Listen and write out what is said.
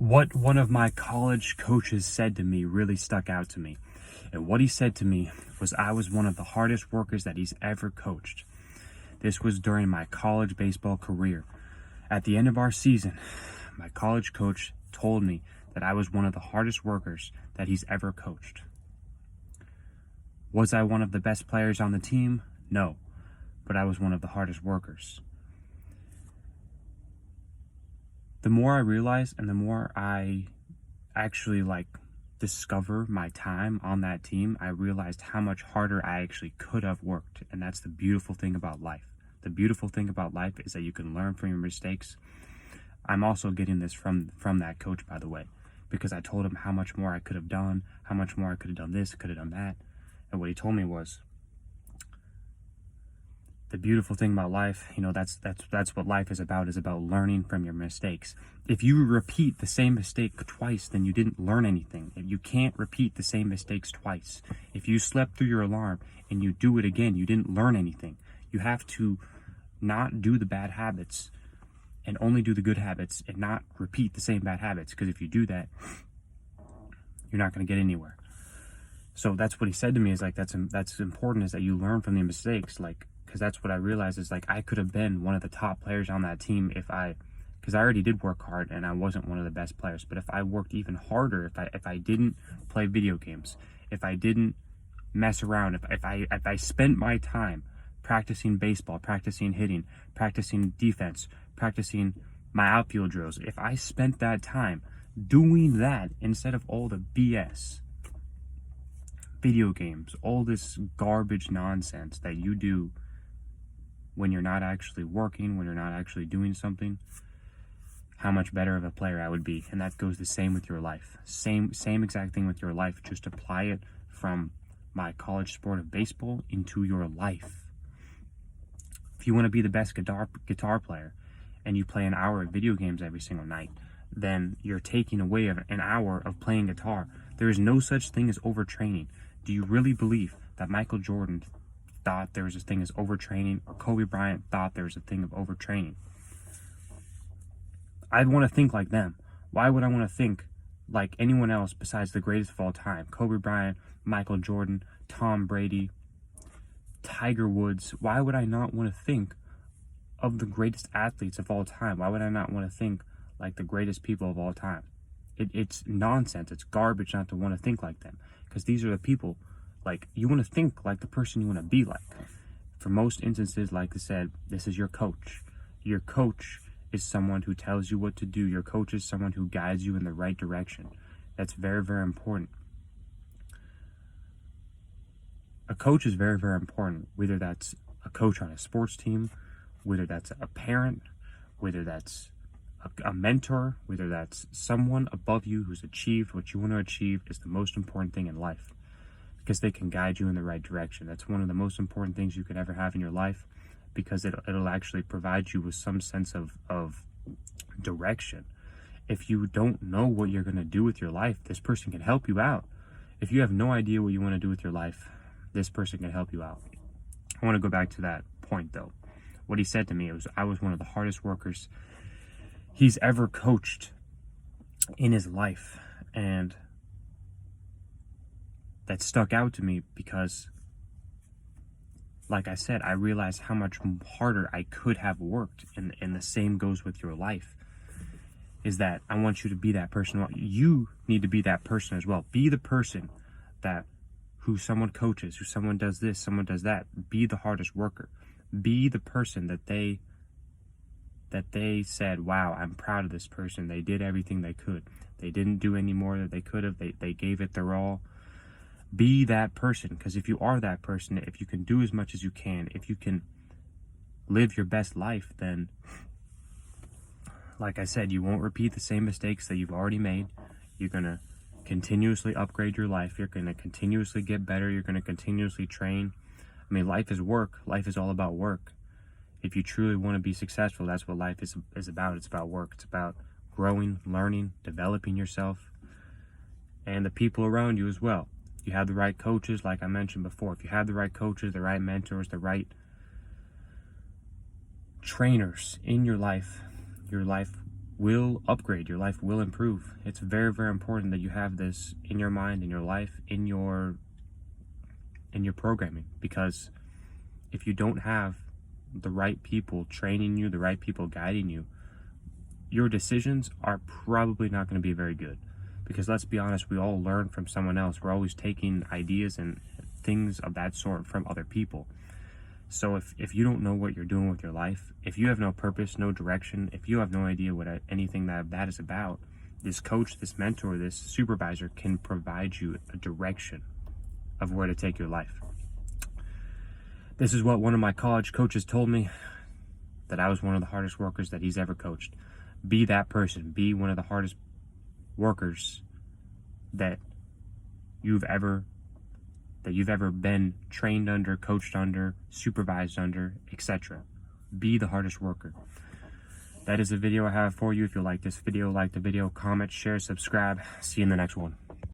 What one of my college coaches said to me really stuck out to me. And what he said to me was I was one of the hardest workers that he's ever coached. This was during my college baseball career. At the end of our season, my college coach told me that I was one of the hardest workers that he's ever coached. Was I one of the best players on the team? No, but I was one of the hardest workers. The more I realize and the more I actually discover my time on that team, I realized how much harder I actually could have worked. And that's the beautiful thing about life. The beautiful thing about life is that you can learn from your mistakes. I'm also getting this from that coach, by the way, because I told him how much more I could have done, how much more I could have done this, could have done that. And what he told me was, the beautiful thing about life, that's what life is about learning from your mistakes. If you repeat the same mistake twice, then you didn't learn anything. If you can't repeat the same mistakes twice. If you slept through your alarm and you do it again, you didn't learn anything. You have to not do the bad habits and only do the good habits and not repeat the same bad habits, because if you do that, you're not going to get anywhere. So that's what he said to me, is that's important, is that you learn from the mistakes, because that's what I realized is I could have been one of the top players on that team because I already did work hard and I wasn't one of the best players. But if I worked even harder, if I didn't play video games, if I didn't mess around, if I spent my time practicing baseball, practicing hitting, practicing defense, practicing my outfield drills, if I spent that time doing that instead of all the BS, video games, all this garbage nonsense that you do when you're not actually working, when you're not actually doing something, how much better of a player I would be. And that goes the same with your life. Same exact thing with your life. Just apply it from my college sport of baseball into your life. If you want to be the best guitar player and you play an hour of video games every single night, then you're taking away an hour of playing guitar. There is no such thing as overtraining. Do you really believe that Michael Jordan thought there was a thing as overtraining, or Kobe Bryant thought there was a thing of overtraining? I'd want to think like them. Why would I want to think like anyone else besides the greatest of all time? Kobe Bryant, Michael Jordan, Tom Brady, Tiger Woods. Why would I not want to think of the greatest athletes of all time? Why would I not want to think like the greatest people of all time? It's nonsense. It's garbage not to want to think like them, because these are the people. You want to think like the person you want to be like. For most instances, like I said, this is your coach. Your coach is someone who tells you what to do. Your coach is someone who guides you in the right direction. That's very, very important. A coach is very, very important, whether that's a coach on a sports team, whether that's a parent, whether that's a mentor, whether that's someone above you who's achieved what you want to achieve, is the most important thing in life, because they can guide you in the right direction. That's one of the most important things you could ever have in your life, because it'll actually provide you with some sense of direction. If you don't know what you're going to do with your life, this person can help you out. If you have no idea what you want to do with your life, this person can help you out. I want to go back to that point, though. What he said to me was I was one of the hardest workers he's ever coached in his life. And that stuck out to me because, like I said, I realized how much harder I could have worked. And the same goes with your life, is that I want you to be that person. You need to be that person as well. Be the person who someone coaches, who someone does this, someone does that. Be the hardest worker. Be the person that they said, wow, I'm proud of this person. They did everything they could. They didn't do any more than they could have. They gave it their all. Be that person, because if you are that person, if you can do as much as you can, if you can live your best life, then, like I said, you won't repeat the same mistakes that you've already made. You're going to continuously upgrade your life. You're going to continuously get better. You're going to continuously train. I mean, life is work. Life is all about work. If you truly want to be successful, that's what life is about. It's about work. It's about growing, learning, developing yourself, and the people around you as well. You have the right coaches, like I mentioned before. If you have the right coaches, the right mentors, the right trainers in your life will upgrade, your life will improve. It's very, very important that you have this in your mind, in your life, in your programming, because if you don't have the right people training you, the right people guiding you, your decisions are probably not going to be very good. Because let's be honest, we all learn from someone else. We're always taking ideas and things of that sort from other people. So if you don't know what you're doing with your life, if you have no purpose, no direction, if you have no idea what anything that is about, this coach, this mentor, this supervisor can provide you a direction of where to take your life. This is what one of my college coaches told me, that I was one of the hardest workers that he's ever coached. Be that person. Be one of the hardest workers that you've ever been trained under, coached under, supervised under, etc. Be the hardest worker. That is the video I have for you. If you like this video, like the video, comment, share, subscribe. See you in the next one.